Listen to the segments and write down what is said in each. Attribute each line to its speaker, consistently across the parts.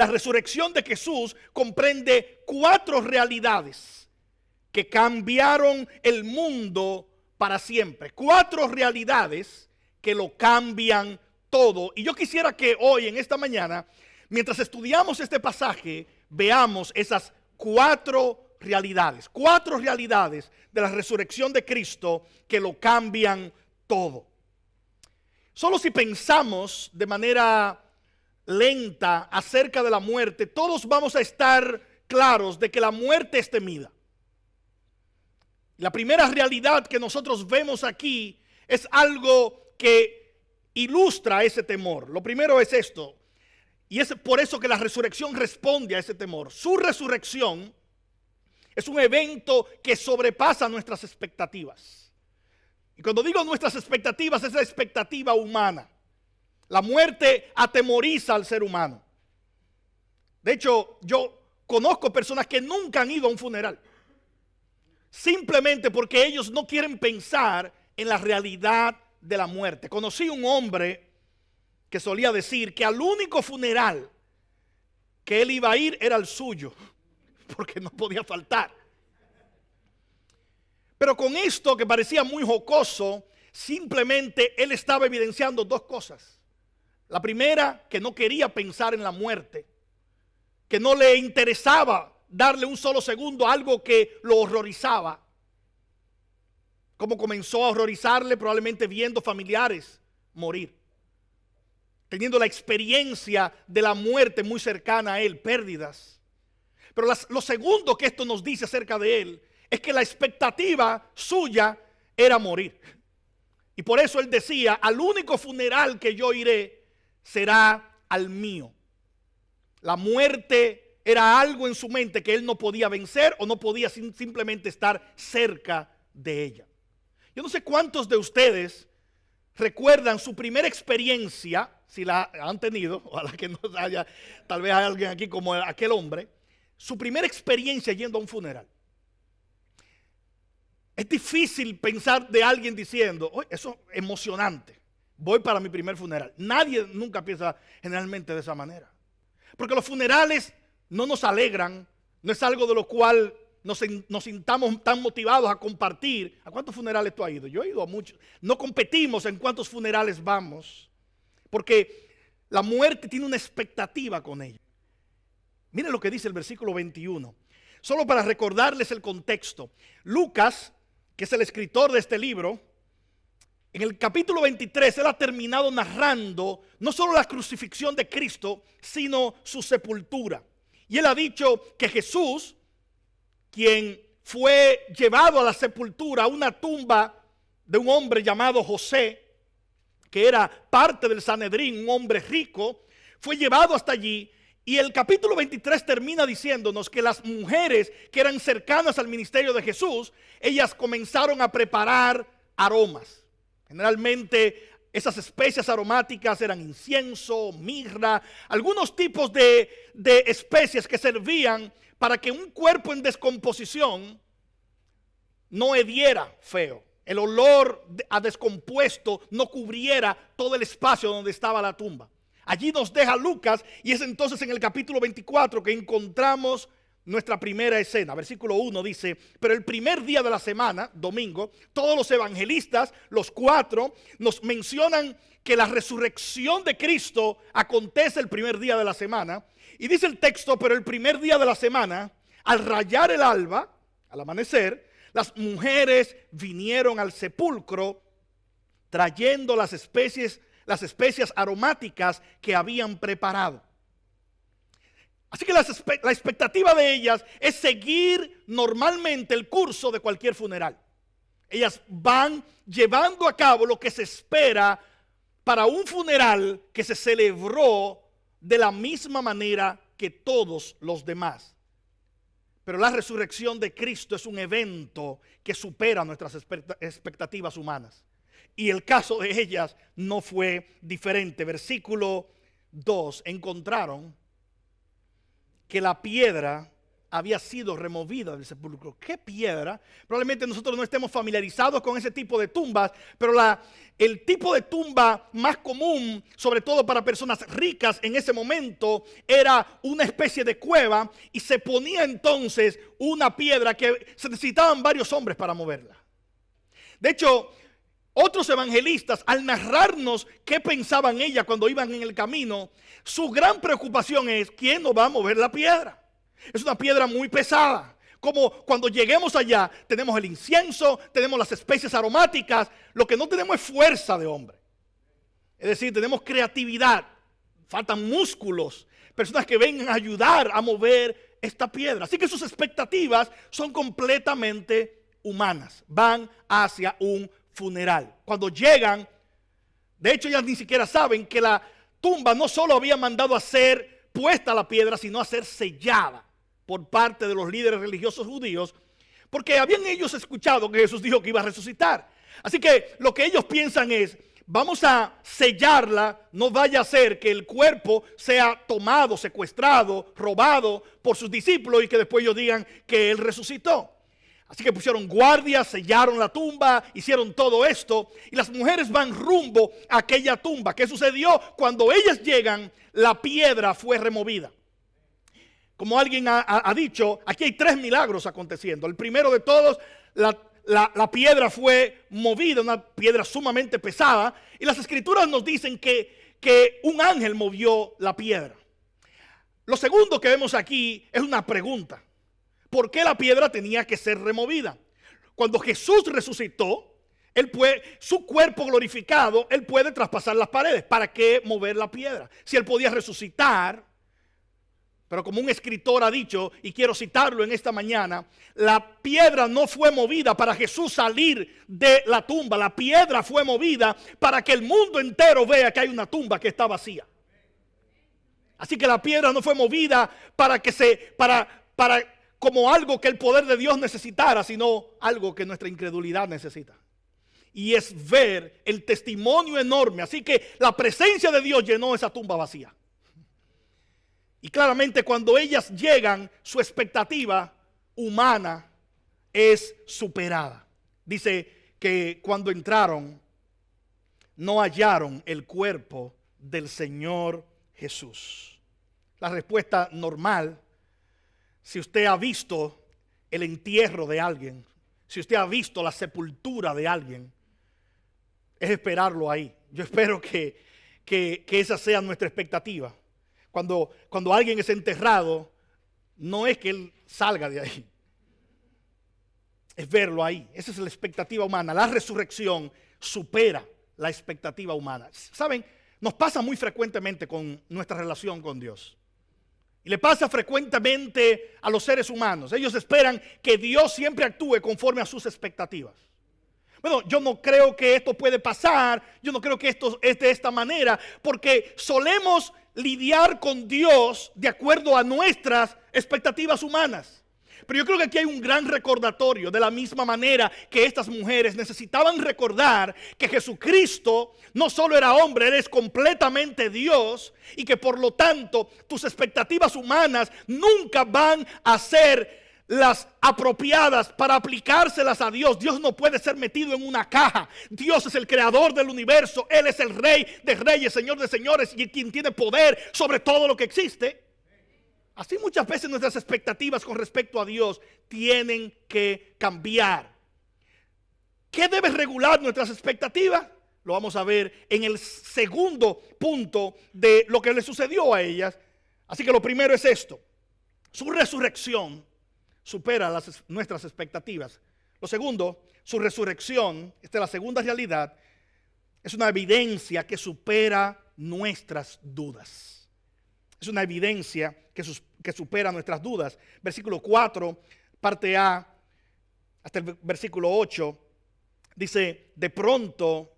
Speaker 1: resurrección de Jesús comprende 4 realidades que cambiaron el mundo para siempre. 4 realidades que lo cambian todo. Y yo quisiera que hoy, en esta mañana, mientras estudiamos este pasaje, veamos esas 4 realidades. 4 realidades de la resurrección de Cristo que lo cambian todo. Solo si pensamos de manera lenta acerca de la muerte, todos vamos a estar claros de que la muerte es temida. La primera realidad que nosotros vemos aquí es algo que ilustra ese temor. Lo primero es esto, y es por eso que la resurrección responde a ese temor. Su resurrección es un evento que sobrepasa nuestras expectativas. Y cuando digo nuestras expectativas, es la expectativa humana. La muerte atemoriza al ser humano. De hecho, yo conozco personas que nunca han ido a un funeral, simplemente porque ellos no quieren pensar en la realidad de la muerte. Conocí un hombre que solía decir que al único funeral que él iba a ir era el suyo, porque no podía faltar. Pero con esto, que parecía muy jocoso, simplemente él estaba evidenciando 2 cosas. La primera, que no quería pensar en la muerte, que no le interesaba darle un solo segundo a algo que lo horrorizaba. Como comenzó a horrorizarle, probablemente viendo familiares morir, teniendo la experiencia de la muerte muy cercana a él, pérdidas. Pero lo segundo que esto nos dice acerca de él es que la expectativa suya era morir. Y por eso él decía: al único funeral que yo iré será al mío. La muerte era algo en su mente que él no podía vencer, o no podía simplemente estar cerca de ella. Yo no sé cuántos de ustedes recuerdan su primera experiencia, si la han tenido, ojalá que no haya, tal vez hay alguien aquí como aquel hombre, su primera experiencia yendo a un funeral. Es difícil pensar de alguien diciendo: "Oye, eso es emocionante, voy para mi primer funeral". Nadie nunca piensa generalmente de esa manera, porque los funerales no nos alegran, no es algo de lo cual nos sintamos tan motivados a compartir. ¿A cuántos funerales tú has ido? Yo he ido a muchos. No competimos en cuántos funerales vamos, porque la muerte tiene una expectativa con ella. Miren lo que dice el versículo 21. Solo para recordarles el contexto. Lucas, que es el escritor de este libro, en el capítulo 23, él ha terminado narrando no solo la crucifixión de Cristo, sino su sepultura. Y él ha dicho que Jesús, quien fue llevado a la sepultura, a una tumba de un hombre llamado José, que era parte del Sanedrín, un hombre rico, fue llevado hasta allí. Y el capítulo 23 termina diciéndonos que las mujeres que eran cercanas al ministerio de Jesús, ellas comenzaron a preparar aromas. Generalmente esas especias aromáticas eran incienso, mirra, algunos tipos de especies que servían para que un cuerpo en descomposición no hediera feo. El olor a descompuesto no cubriera todo el espacio donde estaba la tumba. Allí nos deja Lucas, y es entonces en el capítulo 24 que encontramos nuestra primera escena. Versículo 1 dice: pero el primer día de la semana, domingo, todos los evangelistas, los 4, nos mencionan que la resurrección de Cristo acontece el primer día de la semana. Y dice el texto: pero el primer día de la semana, al rayar el alba, al amanecer, las mujeres vinieron al sepulcro trayendo las especias aromáticas que habían preparado. Así que la expectativa de ellas es seguir normalmente el curso de cualquier funeral. Ellas van llevando a cabo lo que se espera para un funeral que se celebró de la misma manera que todos los demás. Pero la resurrección de Cristo es un evento que supera nuestras expectativas humanas. Y el caso de ellas no fue diferente. Versículo 2, encontraron que la piedra había sido removida del sepulcro. ¿Qué piedra? Probablemente nosotros no estemos familiarizados con ese tipo de tumbas, pero el tipo de tumba más común, sobre todo para personas ricas en ese momento, era una especie de cueva, y se ponía entonces una piedra que se necesitaban varios hombres para moverla. De hecho, otros evangelistas, al narrarnos qué pensaban ellas cuando iban en el camino, su gran preocupación es: ¿quién nos va a mover la piedra? Es una piedra muy pesada. Como cuando lleguemos allá, tenemos el incienso, tenemos las especies aromáticas. Lo que no tenemos es fuerza de hombre. Es decir, tenemos creatividad, faltan músculos, personas que vengan a ayudar a mover esta piedra. Así que sus expectativas son completamente humanas. Van hacia un funeral. Cuando llegan, de hecho ellas ni siquiera saben que la tumba no solo había mandado a ser puesta la piedra, sino a ser sellada por parte de los líderes religiosos judíos, porque habían ellos escuchado que Jesús dijo que iba a resucitar. Así que lo que ellos piensan es: vamos a sellarla, no vaya a ser que el cuerpo sea tomado, secuestrado, robado por sus discípulos y que después ellos digan que Él resucitó. Así que pusieron guardias, sellaron la tumba, hicieron todo esto, y las mujeres van rumbo a aquella tumba. ¿Qué sucedió? Cuando ellas llegan, la piedra fue removida. Como alguien ha dicho, aquí hay 3 milagros aconteciendo. El primero de todos, la piedra fue movida, una piedra sumamente pesada, y las escrituras nos dicen que un ángel movió la piedra. Lo segundo que vemos aquí es una pregunta: ¿por qué la piedra tenía que ser removida? Cuando Jesús resucitó, su cuerpo glorificado, Él puede traspasar las paredes. ¿Para qué mover la piedra? Si Él podía resucitar. Pero como un escritor ha dicho, y quiero citarlo en esta mañana, la piedra no fue movida para Jesús salir de la tumba. La piedra fue movida para que el mundo entero vea que hay una tumba que está vacía. Así que la piedra no fue movida para como algo que el poder de Dios necesitara, sino algo que nuestra incredulidad necesita. Y es ver el testimonio enorme. Así que la presencia de Dios llenó esa tumba vacía. Y claramente cuando ellas llegan, su expectativa humana es superada. Dice que cuando entraron, no hallaron el cuerpo del Señor Jesús. La respuesta normal, si usted ha visto el entierro de alguien, si usted ha visto la sepultura de alguien, es esperarlo ahí. Yo espero que esa sea nuestra expectativa. Cuando alguien es enterrado, no es que él salga de ahí, es verlo ahí. Esa es la expectativa humana. La resurrección supera la expectativa humana. ¿Saben? Nos pasa muy frecuentemente con nuestra relación con Dios. Y le pasa frecuentemente a los seres humanos. Ellos esperan que Dios siempre actúe conforme a sus expectativas. Bueno, yo no creo que esto puede pasar. Yo no creo que esto es de esta manera, porque solemos lidiar con Dios de acuerdo a nuestras expectativas humanas. Pero yo creo que aquí hay un gran recordatorio, de la misma manera que estas mujeres necesitaban recordar que Jesucristo no solo era hombre, Él es completamente Dios, y que por lo tanto tus expectativas humanas nunca van a ser las apropiadas para aplicárselas a Dios. Dios no puede ser metido en una caja. Dios es el creador del universo. Él es el Rey de reyes, Señor de señores, y quien tiene poder sobre todo lo que existe. Así muchas veces nuestras expectativas con respecto a Dios tienen que cambiar. ¿Qué debe regular nuestras expectativas? Lo vamos a ver en el segundo punto de lo que le sucedió a ellas. Así que lo primero es esto: su resurrección supera nuestras expectativas. Lo segundo, su resurrección, esta es la segunda realidad, es una evidencia que supera nuestras dudas. Es una evidencia que supera nuestras dudas. Versículo 4, parte A, hasta el versículo 8, dice: de pronto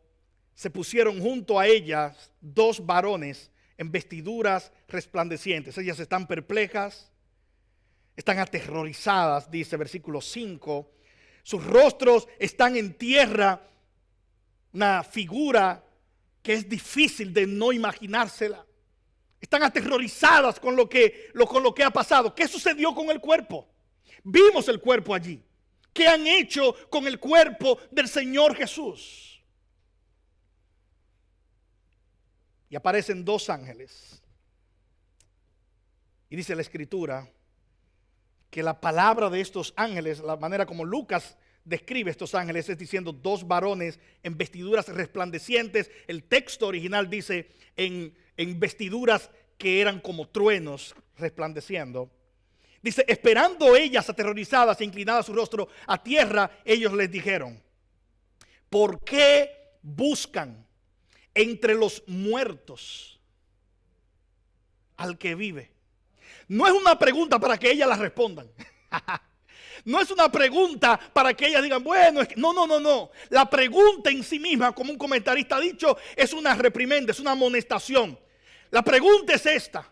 Speaker 1: se pusieron junto a ellas 2 varones en vestiduras resplandecientes. Ellas están perplejas, están aterrorizadas, dice versículo 5. Sus rostros están en tierra, una figura que es difícil de no imaginársela. Están aterrorizadas con lo que ha pasado. ¿Qué sucedió con el cuerpo? Vimos el cuerpo allí. ¿Qué han hecho con el cuerpo del Señor Jesús? Y aparecen dos ángeles. Y dice la Escritura que la palabra de estos ángeles, la manera como Lucas describe estos ángeles, es diciendo dos varones en vestiduras resplandecientes. El texto original dice en vestiduras que eran como truenos resplandeciendo. Dice, esperando ellas aterrorizadas e inclinadas su rostro a tierra, ellos les dijeron: ¿por qué buscan entre los muertos al que vive? No es una pregunta para que ellas la respondan. No es una pregunta para que ellas digan, bueno, es que... No. La pregunta en sí misma, como un comentarista ha dicho, es una reprimenda, es una amonestación. La pregunta es esta: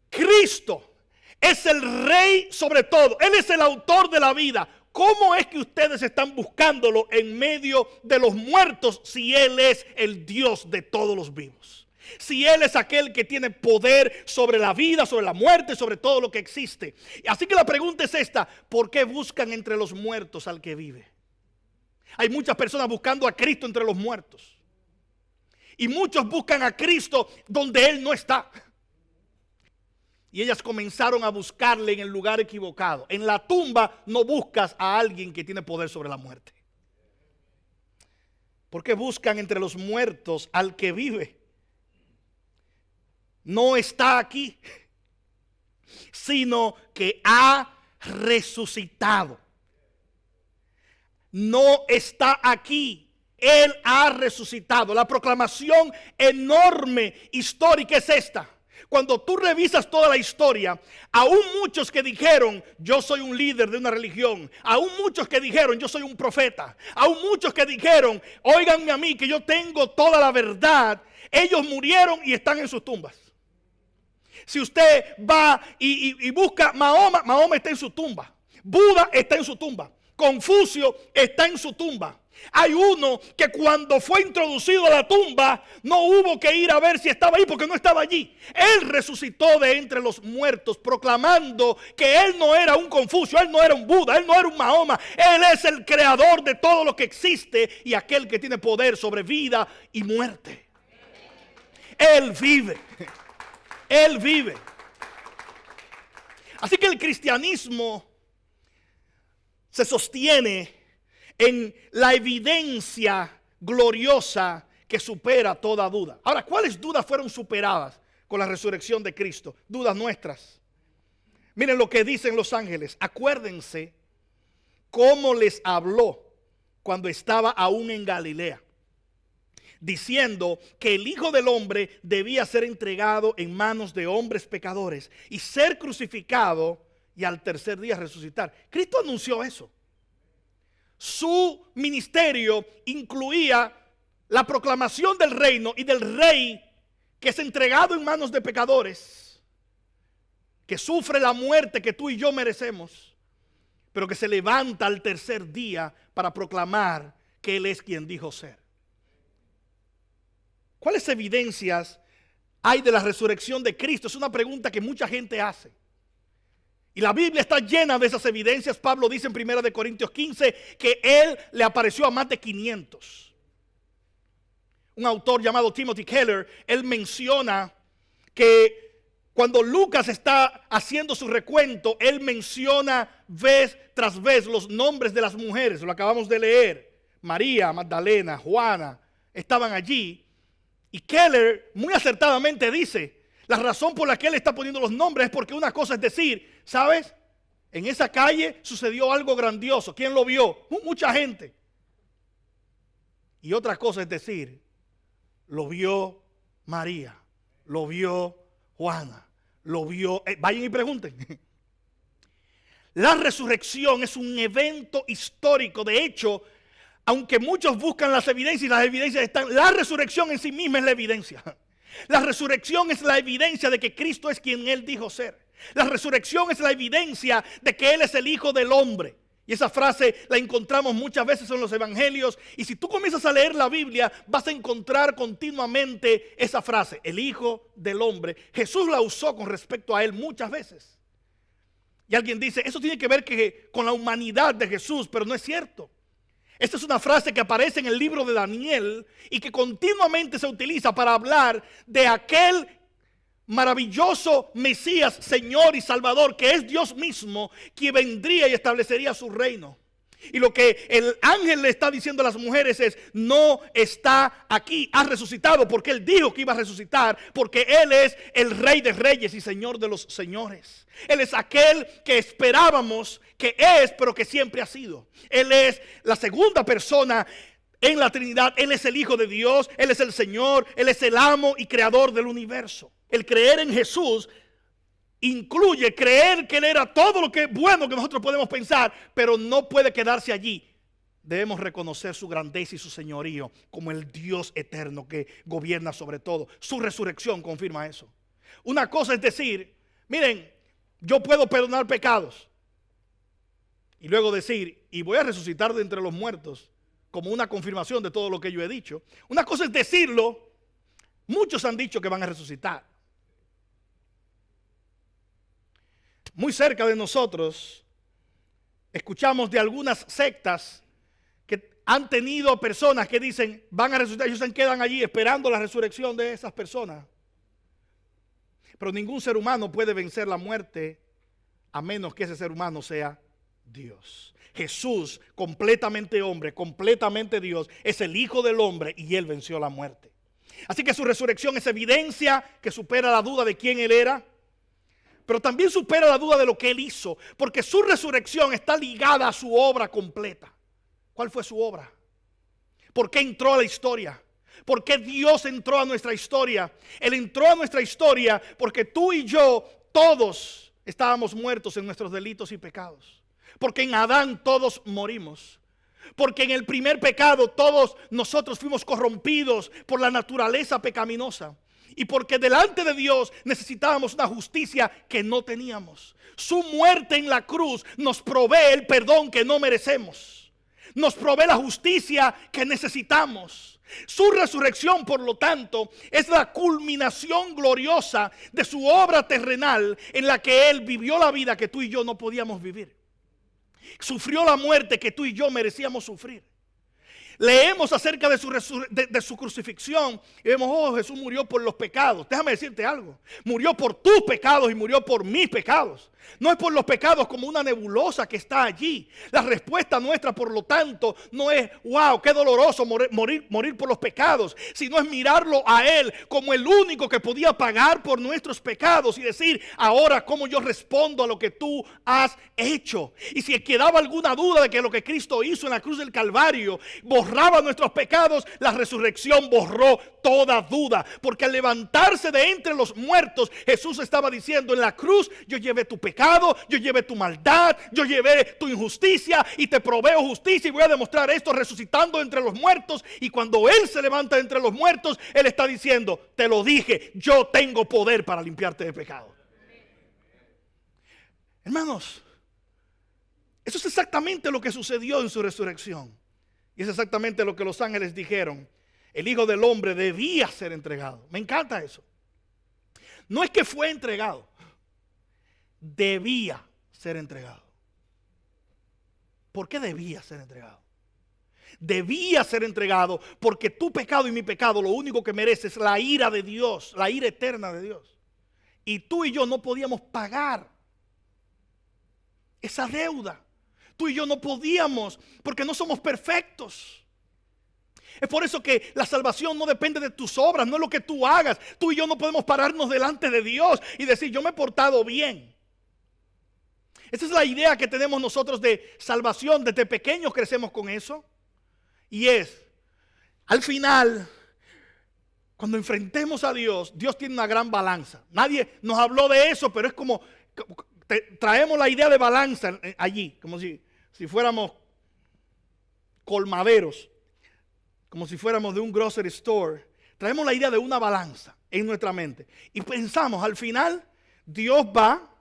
Speaker 1: Cristo es el Rey sobre todo. Él es el autor de la vida. ¿Cómo es que ustedes están buscándolo en medio de los muertos si Él es el Dios de todos los vivos? Si Él es aquel que tiene poder sobre la vida, sobre la muerte, sobre todo lo que existe. Así que la pregunta es esta: ¿por qué buscan entre los muertos al que vive? Hay muchas personas buscando a Cristo entre los muertos. Y muchos buscan a Cristo donde Él no está. Y ellas comenzaron a buscarle en el lugar equivocado. En la tumba no buscas a alguien que tiene poder sobre la muerte. ¿Por qué buscan entre los muertos al que vive? No está aquí, sino que ha resucitado. No está aquí. Él ha resucitado. La proclamación enorme histórica es esta. Cuando tú revisas toda la historia, aún muchos que dijeron, yo soy un líder de una religión, aún muchos que dijeron, yo soy un profeta, aún muchos que dijeron, óiganme a mí que yo tengo toda la verdad, ellos murieron y están en sus tumbas. Si usted va y busca Mahoma está en su tumba. Buda está en su tumba. Confucio está en su tumba. Hay uno que cuando fue introducido a la tumba no hubo que ir a ver si estaba ahí porque no estaba allí. Él resucitó de entre los muertos proclamando que él no era un Confucio, él no era un Buda, él no era un Mahoma. Él es el creador de todo lo que existe y aquel que tiene poder sobre vida y muerte. Él vive. Él vive. Así que el cristianismo se sostiene en la evidencia gloriosa que supera toda duda. Ahora, ¿cuáles dudas fueron superadas con la resurrección de Cristo? Dudas nuestras. Miren lo que dicen los ángeles. Acuérdense cómo les habló cuando estaba aún en Galilea, diciendo que el Hijo del Hombre debía ser entregado en manos de hombres pecadores y ser crucificado y al tercer día resucitar. Cristo anunció eso. Su ministerio incluía la proclamación del reino y del rey que es entregado en manos de pecadores, que sufre la muerte que tú y yo merecemos, pero que se levanta al tercer día para proclamar que Él es quien dijo ser. ¿Cuáles evidencias hay de la resurrección de Cristo? Es una pregunta que mucha gente hace. Y la Biblia está llena de esas evidencias. Pablo dice en 1 Corintios 15 que Él le apareció a más de 500. Un autor llamado Timothy Keller, él menciona que cuando Lucas está haciendo su recuento, él menciona vez tras vez los nombres de las mujeres. Lo acabamos de leer. María, Magdalena, Juana, estaban allí. Y Keller muy acertadamente dice, la razón por la que él está poniendo los nombres es porque una cosa es decir, ¿sabes? En esa calle sucedió algo grandioso. ¿Quién lo vio? Mucha gente. Y otra cosa es decir, lo vio María, lo vio Juana, lo vio... vayan y pregunten. La resurrección es un evento histórico. De hecho, aunque muchos buscan las evidencias y las evidencias están, la resurrección en sí misma es la evidencia. La resurrección es la evidencia de que Cristo es quien Él dijo ser. La resurrección es la evidencia de que Él es el Hijo del Hombre. Y esa frase la encontramos muchas veces en los evangelios. Y si tú comienzas a leer la Biblia, vas a encontrar continuamente esa frase, el Hijo del Hombre. Jesús la usó con respecto a él muchas veces. Y alguien dice, eso tiene que ver con la humanidad de Jesús, pero no es cierto. Esta es una frase que aparece en el libro de Daniel y que continuamente se utiliza para hablar de aquel maravilloso Mesías, Señor y Salvador, que es Dios mismo, quien vendría y establecería su reino. Y lo que el ángel le está diciendo a las mujeres es, no está aquí, ha resucitado, porque él dijo que iba a resucitar, porque él es el Rey de Reyes y Señor de los Señores. Él es aquel que esperábamos que es, pero que siempre ha sido. Él es la segunda persona en la Trinidad. Él es el Hijo de Dios, Él es el Señor, Él es el amo y creador del universo. El creer en Jesús incluye creer que Él era todo lo que bueno que nosotros podemos pensar, pero no puede quedarse allí. Debemos reconocer su grandeza y su señorío como el Dios eterno que gobierna sobre todo. Su resurrección confirma eso. Una cosa es decir, miren, yo puedo perdonar pecados. Y luego decir, y voy a resucitar de entre los muertos, como una confirmación de todo lo que yo he dicho. Una cosa es decirlo, muchos han dicho que van a resucitar. Muy cerca de nosotros, escuchamos de algunas sectas que han tenido personas que dicen, van a resucitar, ellos se quedan allí esperando la resurrección de esas personas. Pero ningún ser humano puede vencer la muerte a menos que ese ser humano sea Dios. Jesús, completamente hombre, completamente Dios, es el Hijo del Hombre y Él venció la muerte. Así que su resurrección es evidencia que supera la duda de quién Él era, pero también supera la duda de lo que Él hizo, porque su resurrección está ligada a su obra completa. ¿Cuál fue su obra? ¿Por qué entró a la historia? ¿Por qué Dios entró a nuestra historia? Él entró a nuestra historia porque tú y yo, todos estábamos muertos en nuestros delitos y pecados. Porque en Adán todos morimos. Porque en el primer pecado todos nosotros fuimos corrompidos por la naturaleza pecaminosa. Y porque delante de Dios necesitábamos una justicia que no teníamos. Su muerte en la cruz nos provee el perdón que no merecemos. Nos provee la justicia que necesitamos. Su resurrección, por lo tanto, es la culminación gloriosa de su obra terrenal en la que Él vivió la vida que tú y yo no podíamos vivir. Sufrió la muerte que tú y yo merecíamos sufrir. Leemos acerca de su crucifixión y vemos, oh, Jesús murió por los pecados. Déjame decirte algo, murió por tus pecados y murió por mis pecados. No es por los pecados como una nebulosa que está allí. La respuesta nuestra, por lo tanto, no es, wow, qué doloroso morir por los pecados, sino es mirarlo a Él como el único que podía pagar por nuestros pecados y decir, ahora cómo yo respondo a lo que tú has hecho. Y si quedaba alguna duda de que lo que Cristo hizo en la cruz del Calvario borraba nuestros pecados, la resurrección borró toda duda, porque al levantarse de entre los muertos, Jesús estaba diciendo, en la cruz yo llevé tu pecado, yo llevé tu maldad, yo llevé tu injusticia y te proveo justicia, y voy a demostrar esto resucitando entre los muertos. Y cuando Él se levanta entre los muertos, Él está diciendo, te lo dije, yo tengo poder para limpiarte de pecado. Hermanos, eso es exactamente lo que sucedió en su resurrección. Y es exactamente lo que los ángeles dijeron. El Hijo del Hombre debía ser entregado. Me encanta eso. No es que fue entregado, debía ser entregado. ¿Por qué debía ser entregado? Debía ser entregado porque tu pecado y mi pecado lo único que merece es la ira de Dios, la ira eterna de Dios. Y tú y yo no podíamos pagar esa deuda. Tú y yo no podíamos porque no somos perfectos. Es por eso que la salvación no depende de tus obras, no es lo que tú hagas. Tú y yo no podemos pararnos delante de Dios y decir, yo me he portado bien. Esa es la idea que tenemos nosotros de salvación. Desde pequeños crecemos con eso. Y es, al final, cuando enfrentemos a Dios, Dios tiene una gran balanza. Nadie nos habló de eso, pero es como, traemos la idea de balanza allí, como si fuéramos colmaderos, como si fuéramos de un grocery store. Traemos la idea de una balanza en nuestra mente y pensamos, al final Dios va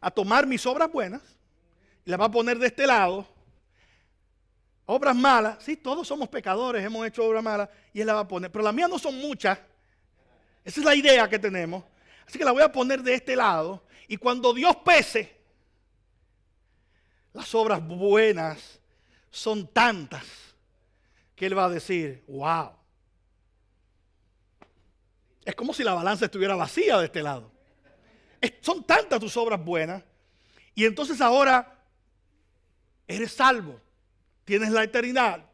Speaker 1: a tomar mis obras buenas y la va a poner de este lado. Obras malas, sí, todos somos pecadores, hemos hecho obras malas y Él la va a poner, pero las mías no son muchas. Esa es la idea que tenemos. Así que la voy a poner de este lado y cuando Dios pese, las obras buenas son tantas que Él va a decir, wow. Es como si la balanza estuviera vacía de este lado. Son tantas tus obras buenas y entonces ahora eres salvo. Tienes la eternidad,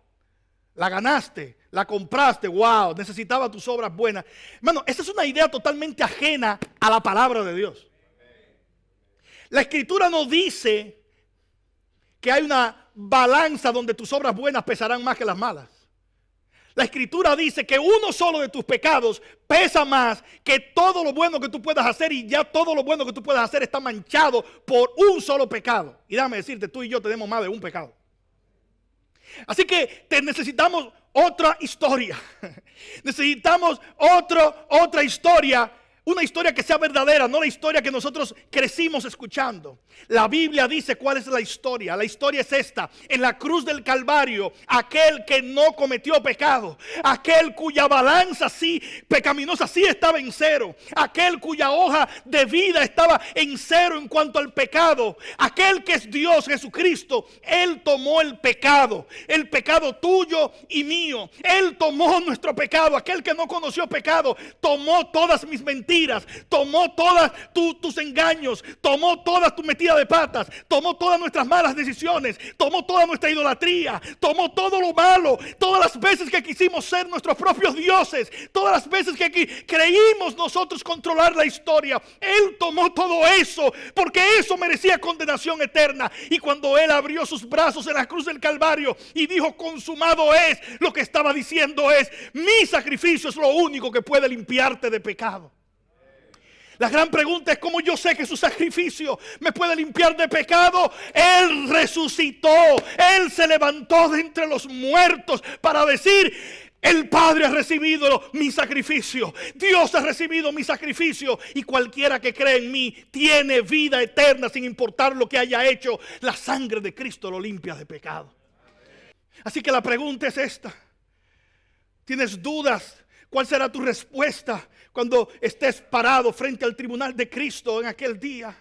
Speaker 1: la ganaste, la compraste, wow, necesitaba tus obras buenas. Hermano, esa es una idea totalmente ajena a la palabra de Dios. La Escritura nos dice que hay una balanza donde tus obras buenas pesarán más que las malas. La Escritura dice que uno solo de tus pecados pesa más que todo lo bueno que tú puedas hacer y ya todo lo bueno que tú puedas hacer está manchado por un solo pecado. Y déjame decirte, tú y yo tenemos más de un pecado. Así que necesitamos otra historia. Necesitamos otra historia. Una historia que sea verdadera, no la historia que nosotros crecimos escuchando. La Biblia dice cuál es la historia. La historia es esta. En la cruz del Calvario, aquel que no cometió pecado, aquel cuya balanza sí, pecaminosa sí estaba en cero, aquel cuya hoja de vida estaba en cero en cuanto al pecado, aquel que es Dios, Jesucristo, Él tomó el pecado tuyo y mío. Él tomó nuestro pecado. Aquel que no conoció pecado, tomó todas mis mentiras, tomó todas tus engaños, tomó todas tus metidas de patas, tomó todas nuestras malas decisiones, tomó toda nuestra idolatría, tomó todo lo malo, todas las veces que quisimos ser nuestros propios dioses, todas las veces que creímos nosotros controlar la historia. Él tomó todo eso porque eso merecía condenación eterna. Y cuando Él abrió sus brazos en la cruz del Calvario y dijo consumado es, lo que estaba diciendo es: mi sacrificio es lo único que puede limpiarte de pecado. La gran pregunta es: ¿cómo yo sé que su sacrificio me puede limpiar de pecado? Él resucitó, Él se levantó de entre los muertos para decir: el Padre ha recibido mi sacrificio, Dios ha recibido mi sacrificio, y cualquiera que cree en mí tiene vida eterna sin importar lo que haya hecho. La sangre de Cristo lo limpia de pecado. Así que la pregunta es esta: ¿tienes dudas? ¿Cuál será tu respuesta cuando estés parado frente al tribunal de Cristo en aquel día?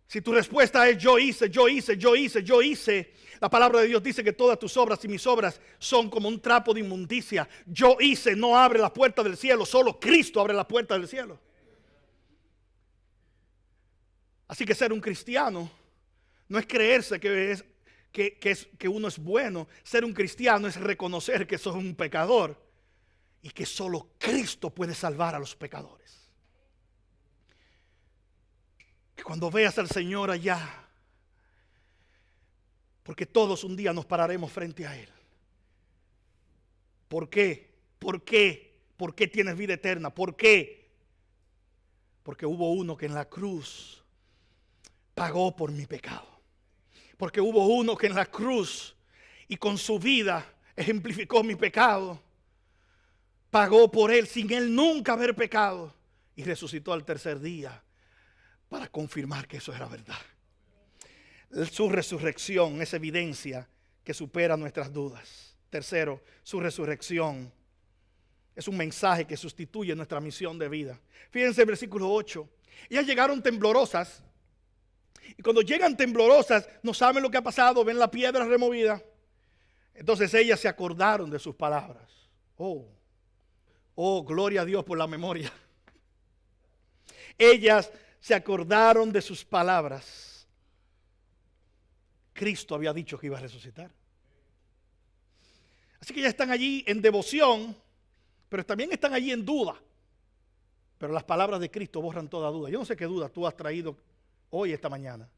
Speaker 1: Si tu respuesta es yo hice, la palabra de Dios dice que todas tus obras y mis obras son como un trapo de inmundicia. Yo hice no abre la puerta del cielo, solo Cristo abre la puerta del cielo. Así que ser un cristiano no es creerse que uno es bueno. Ser un cristiano es reconocer que sos un pecador y que solo Cristo puede salvar a los pecadores. Que cuando veas al Señor allá, porque todos un día nos pararemos frente a Él. ¿Por qué? ¿Por qué? ¿Por qué tienes vida eterna? ¿Por qué? Porque hubo uno que en la cruz pagó por mi pecado. Porque hubo uno que en la cruz y con su vida ejemplificó mi pecado. Pagó por él sin él nunca haber pecado. Y resucitó al tercer día para confirmar que eso era verdad. Su resurrección es evidencia que supera nuestras dudas. Tercero, su resurrección es un mensaje que sustituye nuestra misión de vida. Fíjense el versículo 8. Ellas llegaron temblorosas. Y cuando llegan temblorosas, no saben lo que ha pasado, ven la piedra removida. Entonces ellas se acordaron de sus palabras. Oh, gloria a Dios por la memoria. Ellas se acordaron de sus palabras. Cristo había dicho que iba a resucitar. Así que ya están allí en devoción, pero también están allí en duda. Pero las palabras de Cristo borran toda duda. Yo no sé qué duda tú has traído hoy, esta mañana.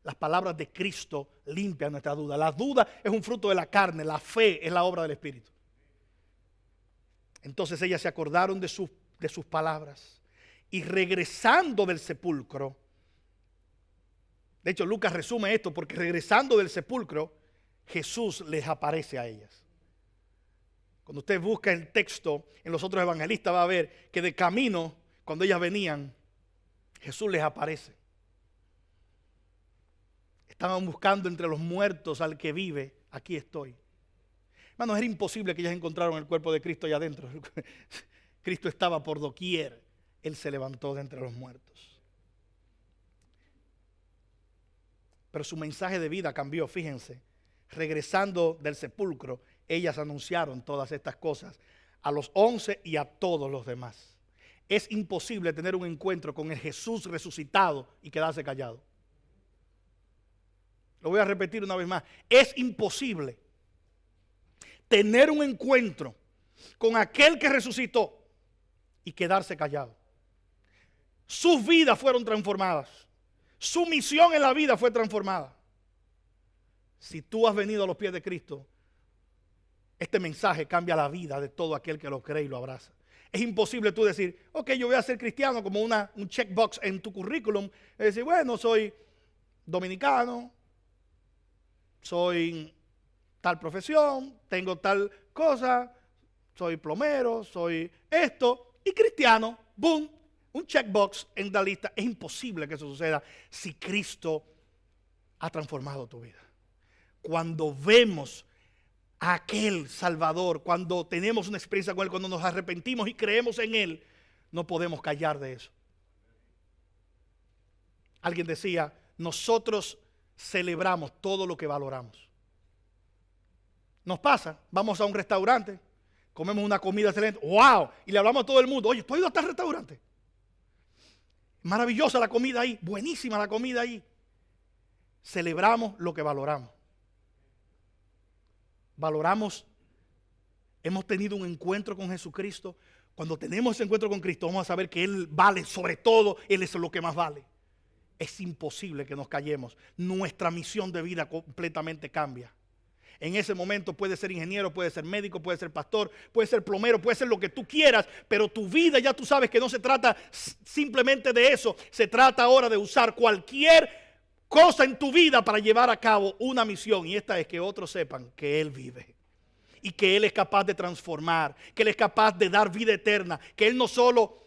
Speaker 1: Las palabras de Cristo limpian nuestra duda. La duda es un fruto de la carne, la fe es la obra del Espíritu. Entonces ellas se acordaron de sus palabras y regresando del sepulcro. De hecho, Lucas resume esto porque regresando del sepulcro, Jesús les aparece a ellas. Cuando usted busca el texto en los otros evangelistas va a ver que de camino, cuando ellas venían, Jesús les aparece. Estaban buscando entre los muertos al que vive. Aquí estoy. Hermanos, era imposible que ellos encontraran el cuerpo de Cristo allá adentro. Cristo estaba por doquier. Él se levantó de entre los muertos. Pero su mensaje de vida cambió, fíjense. Regresando del sepulcro, ellas anunciaron todas estas cosas a los 11 y a todos los demás. Es imposible tener un encuentro con el Jesús resucitado y quedarse callado. Lo voy a repetir una vez más. Es imposible tener un encuentro con aquel que resucitó y quedarse callado. Sus vidas fueron transformadas. Su misión en la vida fue transformada. Si tú has venido a los pies de Cristo, este mensaje cambia la vida de todo aquel que lo cree y lo abraza. Es imposible tú decir, ok, yo voy a ser cristiano como un checkbox en tu currículum. Es decir, bueno, soy dominicano, soy tal profesión, tengo tal cosa, soy plomero, soy esto y cristiano. Boom, un checkbox en la lista. Es imposible que eso suceda si Cristo ha transformado tu vida. Cuando vemos a aquel Salvador, cuando tenemos una experiencia con Él, cuando nos arrepentimos y creemos en Él, no podemos callar de eso. Alguien decía, nosotros celebramos todo lo que valoramos. Nos pasa, vamos a un restaurante, comemos una comida excelente, wow, y le hablamos a todo el mundo, oye, ¿tú has ido a tal restaurante? Maravillosa la comida ahí, buenísima la comida ahí. Celebramos lo que valoramos. Valoramos, hemos tenido un encuentro con Jesucristo. Cuando tenemos ese encuentro con Cristo, vamos a saber que Él vale sobre todo, Él es lo que más vale. Es imposible que nos callemos. Nuestra misión de vida completamente cambia. En ese momento puede ser ingeniero, puede ser médico, puede ser pastor, puede ser plomero, puede ser lo que tú quieras, pero tu vida ya tú sabes que no se trata simplemente de eso. Se trata ahora de usar cualquier cosa en tu vida para llevar a cabo una misión, y esta es que otros sepan que Él vive y que Él es capaz de transformar, que Él es capaz de dar vida eterna, que Él no solo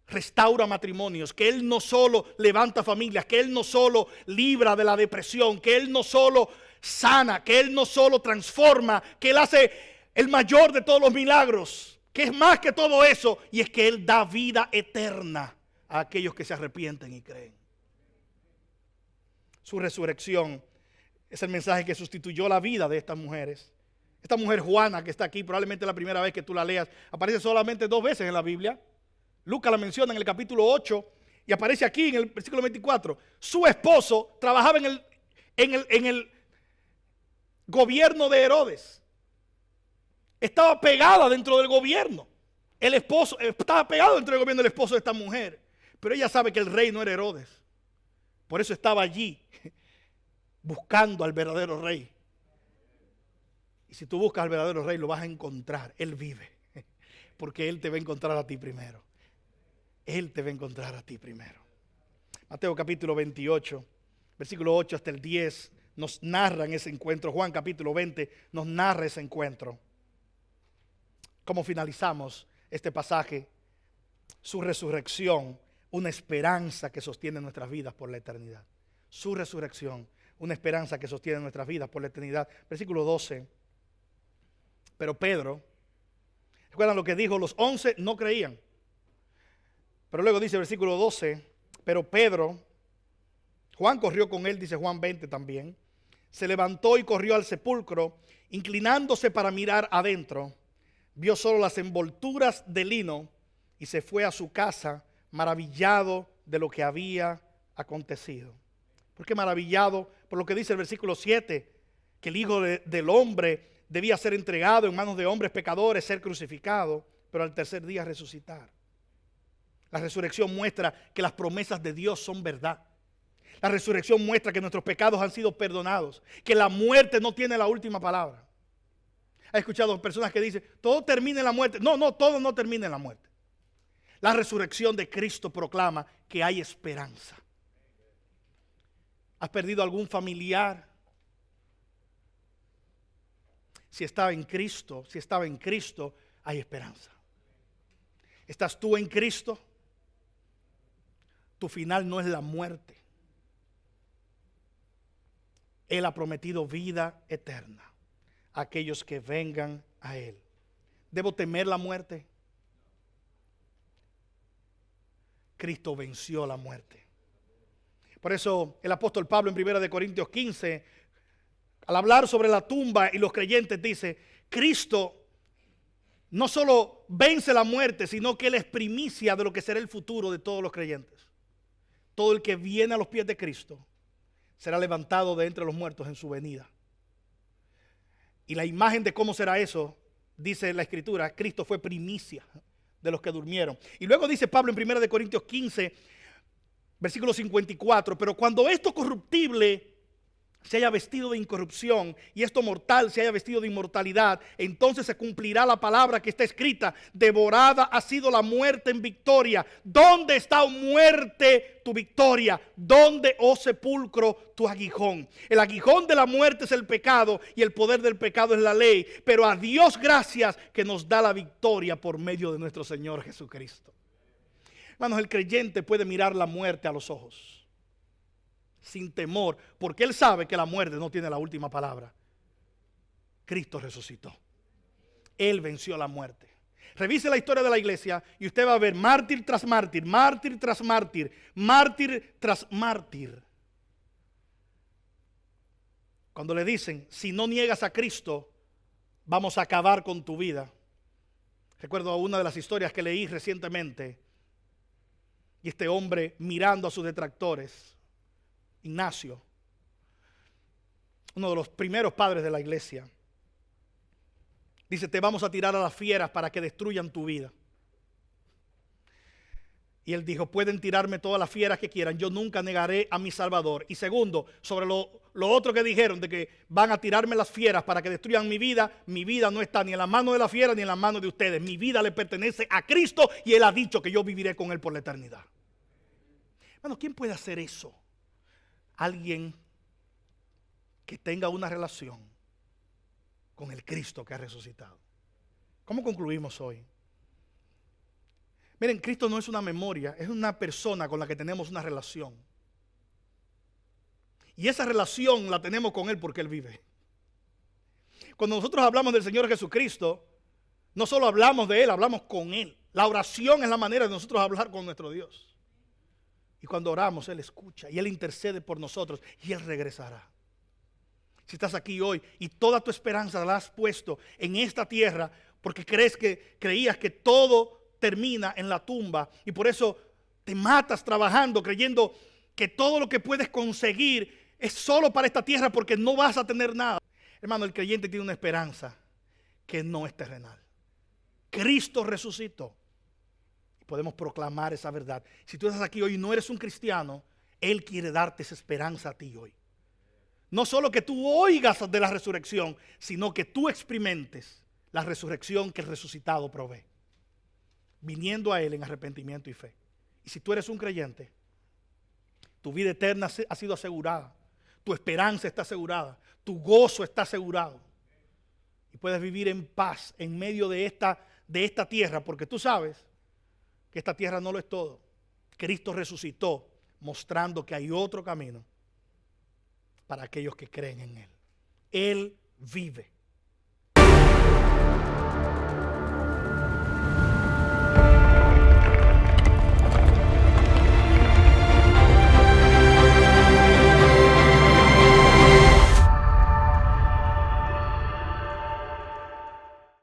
Speaker 1: restaura matrimonios, que Él no solo levanta familias, que Él no solo libra de la depresión, que Él no solo sana, que Él no solo transforma, que Él hace el mayor de todos los milagros, que es más que todo eso, y es que Él da vida eterna a aquellos que se arrepienten y creen. Su resurrección es el mensaje que sustituyó la vida de estas mujeres. Esta mujer Juana que está aquí, probablemente la primera vez que tú la leas, aparece solamente 2 veces en la Biblia. Lucas la menciona en el capítulo 8 y aparece aquí en el versículo 24. Su esposo trabajaba en el gobierno de Herodes. Estaba pegada dentro del gobierno. El esposo estaba pegado dentro del gobierno del esposo de esta mujer. Pero ella sabe que el rey no era Herodes. Por eso estaba allí buscando al verdadero rey. Y si tú buscas al verdadero rey, lo vas a encontrar. Él vive. Porque Él te va a encontrar a ti primero. Él te va a encontrar a ti primero. Mateo capítulo 28, versículo 8 hasta el 10, nos narran ese encuentro. Juan capítulo 20 nos narra ese encuentro. ¿Cómo finalizamos este pasaje? Su resurrección, una esperanza que sostiene nuestras vidas por la eternidad. Su resurrección, una esperanza que sostiene nuestras vidas por la eternidad. Versículo 12. Pero Pedro, ¿recuerdan lo que dijo? Los 11 no creían. Pero luego dice versículo 12, pero Pedro, Juan corrió con él, dice Juan 20 también, se levantó y corrió al sepulcro, inclinándose para mirar adentro, vio solo las envolturas de lino y se fue a su casa maravillado de lo que había acontecido. ¿Por qué maravillado? Por lo que dice el versículo 7, que el Hijo del Hombre debía ser entregado en manos de hombres pecadores, ser crucificado, pero al tercer día resucitar. La resurrección muestra que las promesas de Dios son verdad. La resurrección muestra que nuestros pecados han sido perdonados, que la muerte no tiene la última palabra. He escuchado personas que dicen, todo termina en la muerte. No, todo no termina en la muerte. La resurrección de Cristo proclama que hay esperanza. ¿Has perdido algún familiar? Si estaba en Cristo, hay esperanza. ¿Estás tú en Cristo? Tu final no es la muerte. Él ha prometido vida eterna a aquellos que vengan a Él. ¿Debo temer la muerte? Cristo venció la muerte. Por eso el apóstol Pablo en 1 Corintios 15, al hablar sobre la tumba y los creyentes, dice: Cristo no solo vence la muerte, sino que Él es primicia de lo que será el futuro de todos los creyentes. Todo el que viene a los pies de Cristo será levantado de entre los muertos en su venida. Y la imagen de cómo será eso, dice la Escritura, Cristo fue primicia de los que durmieron. Y luego dice Pablo en 1 Corintios 15, versículo 54, pero cuando esto corruptible se haya vestido de incorrupción y esto mortal se haya vestido de inmortalidad, entonces se cumplirá la palabra que está escrita: devorada ha sido la muerte en victoria. ¿Dónde está, oh muerte, tu victoria? ¿Dónde, oh sepulcro, tu aguijón? El aguijón de la muerte es el pecado y el poder del pecado es la ley, pero a Dios gracias que nos da la victoria por medio de nuestro Señor Jesucristo. Hermanos, el creyente puede mirar la muerte a los ojos sin temor, porque él sabe que la muerte no tiene la última palabra. Cristo resucitó. Él venció la muerte. Revise la historia de la iglesia y usted va a ver mártir tras mártir, mártir tras mártir, mártir tras mártir. Cuando le dicen: si no niegas a Cristo, vamos a acabar con tu vida. Recuerdo una de las historias que leí recientemente, y este hombre mirando a sus detractores, Ignacio, uno de los primeros padres de la iglesia, dice: te vamos a tirar a las fieras para que destruyan tu vida. Y él dijo: pueden tirarme todas las fieras que quieran, yo nunca negaré a mi Salvador. Y segundo, sobre lo otro que dijeron de que van a tirarme las fieras para que destruyan mi vida no está ni en la mano de la fiera ni en la mano de ustedes. Mi vida le pertenece a Cristo y Él ha dicho que yo viviré con Él por la eternidad. Bueno, ¿quién puede hacer eso? Alguien que tenga una relación con el Cristo que ha resucitado. ¿Cómo concluimos hoy? Miren, Cristo no es una memoria, es una persona con la que tenemos una relación. Y esa relación la tenemos con Él porque Él vive. Cuando nosotros hablamos del Señor Jesucristo, no solo hablamos de Él, hablamos con Él. La oración es la manera de nosotros hablar con nuestro Dios. Y cuando oramos, Él escucha y Él intercede por nosotros y Él regresará. Si estás aquí hoy y toda tu esperanza la has puesto en esta tierra porque creías que todo termina en la tumba y por eso te matas trabajando creyendo que todo lo que puedes conseguir es solo para esta tierra porque no vas a tener nada. Hermano, el creyente tiene una esperanza que no es terrenal. Cristo resucitó. Podemos proclamar esa verdad. Si tú estás aquí hoy y no eres un cristiano, Él quiere darte esa esperanza a ti hoy. No solo que tú oigas de la resurrección, sino que tú experimentes la resurrección que el resucitado provee, viniendo a Él en arrepentimiento y fe. Y si tú eres un creyente, tu vida eterna ha sido asegurada, tu esperanza está asegurada, tu gozo está asegurado. Y puedes vivir en paz en medio de esta tierra, porque tú sabes que esta tierra no lo es todo. Cristo resucitó, mostrando que hay otro camino para aquellos que creen en Él. Él vive.